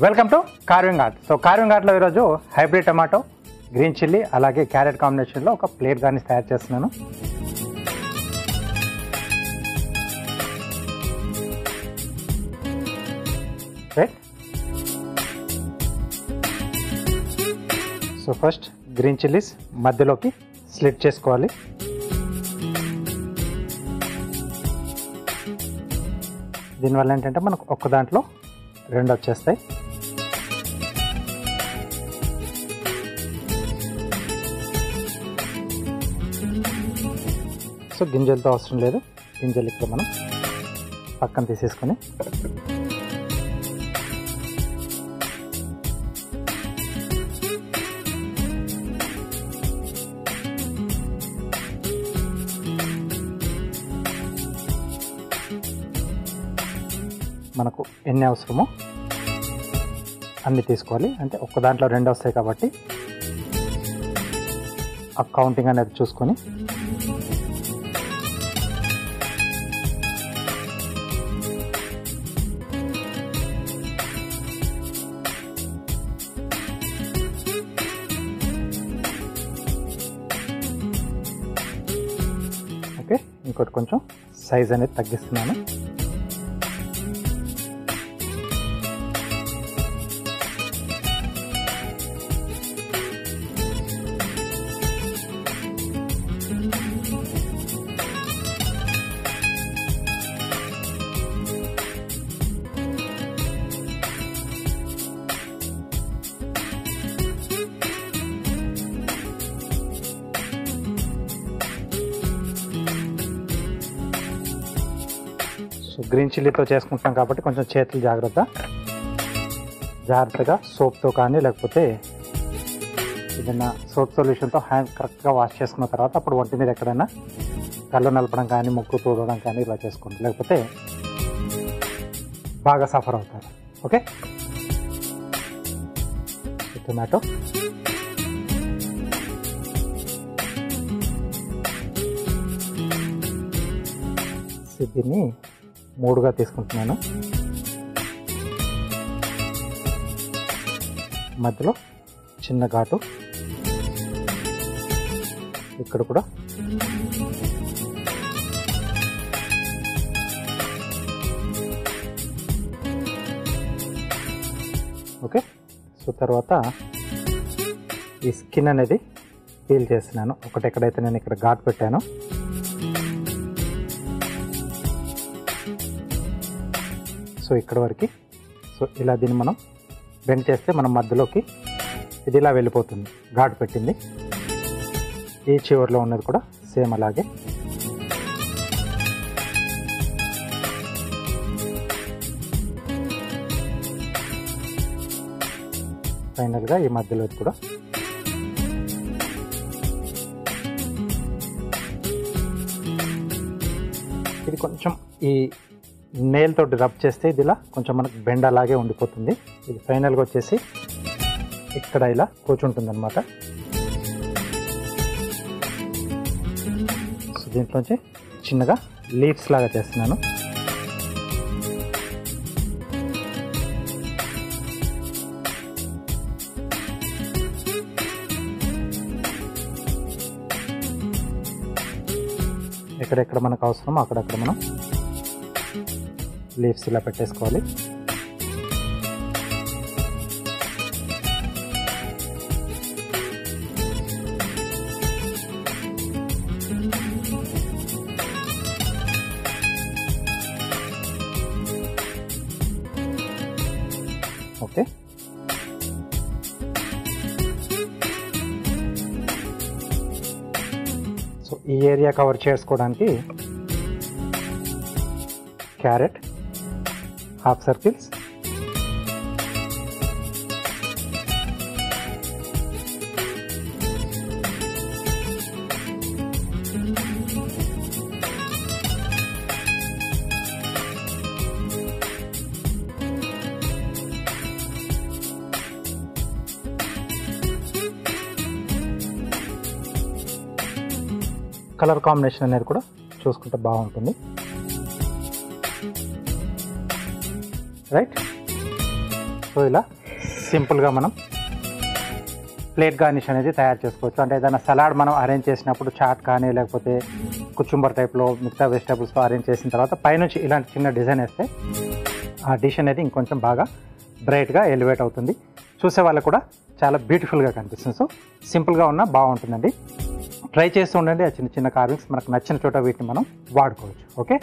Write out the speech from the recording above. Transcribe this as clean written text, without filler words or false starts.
Welcome to carving art. So carving ఆర్ట్లో ఈరోజు hybrid tomato, green chilli అలాగే carrot కాంబినేషన్లో ఒక ప్లేట్ గార్నిష్ తయారు చేస్తున్నాను. Right. So first green chillies మధ్యలోకి స్లిట్ చేసుకోవాలి. దీనివల్ల ఏంటంటే మనకు ఒక్క దాంట్లో రెండు వచ్చేస్తాయి. సో గింజలతో అవసరం లేదు, గింజలు ఇక్కడ మనం పక్కన తీసేసుకొని మనకు ఎన్ని అవసరమో అన్నీ తీసుకోవాలి. అంటే ఒక్క దాంట్లో రెండు వస్తాయి కాబట్టి ఆ కౌంటింగ్ అనేది చూసుకొని ఓకే. ఇంకోటి కొంచెం సైజ్ అనేది తగ్గిస్తున్నాను. సో గ్రీన్ చిల్లీతో చేసుకుంటున్నాం కాబట్టి కొంచెం చేతులు జాగ్రత్తగా సోప్తో కానీ లేకపోతే ఏదైనా సోప్ సొల్యూషన్తో హ్యాండ్ కరెక్ట్గా వాష్ చేసుకున్న తర్వాత అప్పుడు ఒంటి మీద ఎక్కడైనా కళ్ళు నలపడం కానీ ముక్కు తూడడం కానీ ఇలా చేసుకోండి, లేకపోతే బాగా సఫర్ అవుతారు. ఓకే. టొమాటో దీన్ని మూడుగా తీసుకుంటున్నాను. మధ్యలో చిన్న ఘాటు, ఇక్కడ కూడా ఓకే. సో తర్వాత ఈ స్కిన్ అనేది పీల్ చేస్తున్నాను. ఒకటి ఎక్కడైతే నేను ఇక్కడ ఘాటు పెట్టానో సో ఇక్కడ వరకు. సో ఇలా దీన్ని మనం బెండ్ చేస్తే మనం మధ్యలోకి ఇది ఇలా వెళ్ళిపోతుంది. ఘాటు పెట్టింది ఈ చివర్లో ఉన్నది కూడా సేమ్ అలాగే. ఫైనల్గా ఈ మధ్యలో కూడా ఇది కొంచెం ఈ నెయిల్ తోటి రబ్ చేస్తే ఇది ఇలా కొంచెం మనకు బెండ్ అలాగే ఉండిపోతుంది. ఇది ఫైనల్గా వచ్చేసి ఇక్కడ ఇలా కూర్చుంటుంది అనమాట. సో దీంట్లోంచి చిన్నగా లీవ్స్ లాగా చేస్తున్నాను. ఎక్కడెక్కడ మనకు అవసరమో అక్కడక్కడ మనం లీవ్స్ ఇలా పెట్టేసుకోవాలి. ఓకే. సో ఈ ఏరియా కవర్ చేసుకోవడానికి carrot half circles, colour combination అనేది కూడా చూసుకుంటే బాగుంటుంది. రైట్. సో ఇలా సింపుల్గా మనం ప్లేట్ గార్నిష్ అనేది తయారు చేసుకోవచ్చు. అంటే ఏదైనా సలాడ్ మనం అరేంజ్ చేసినప్పుడు చాట్ కానీ లేకపోతే కుచుంబర్ టైప్లో మిగతా వెజిటేబుల్స్తో అరేంజ్ చేసిన తర్వాత పైనుంచి ఇలాంటి చిన్న డిజైన్ వేస్తే ఆ డిష్ అనేది ఇంకొంచెం బాగా బ్రైట్గా ఎలివేట్ అవుతుంది. చూసే వాళ్ళకు కూడా చాలా బ్యూటిఫుల్గా కనిపిస్తుంది. సో సింపుల్గా ఉన్న బాగుంటుందండి. ట్రై చేస్తూ ఉండండి. ఆ చిన్న చిన్న కార్వింగ్స్ మనకు నచ్చిన చోట వీటిని మనం వాడుకోవచ్చు. ఓకే.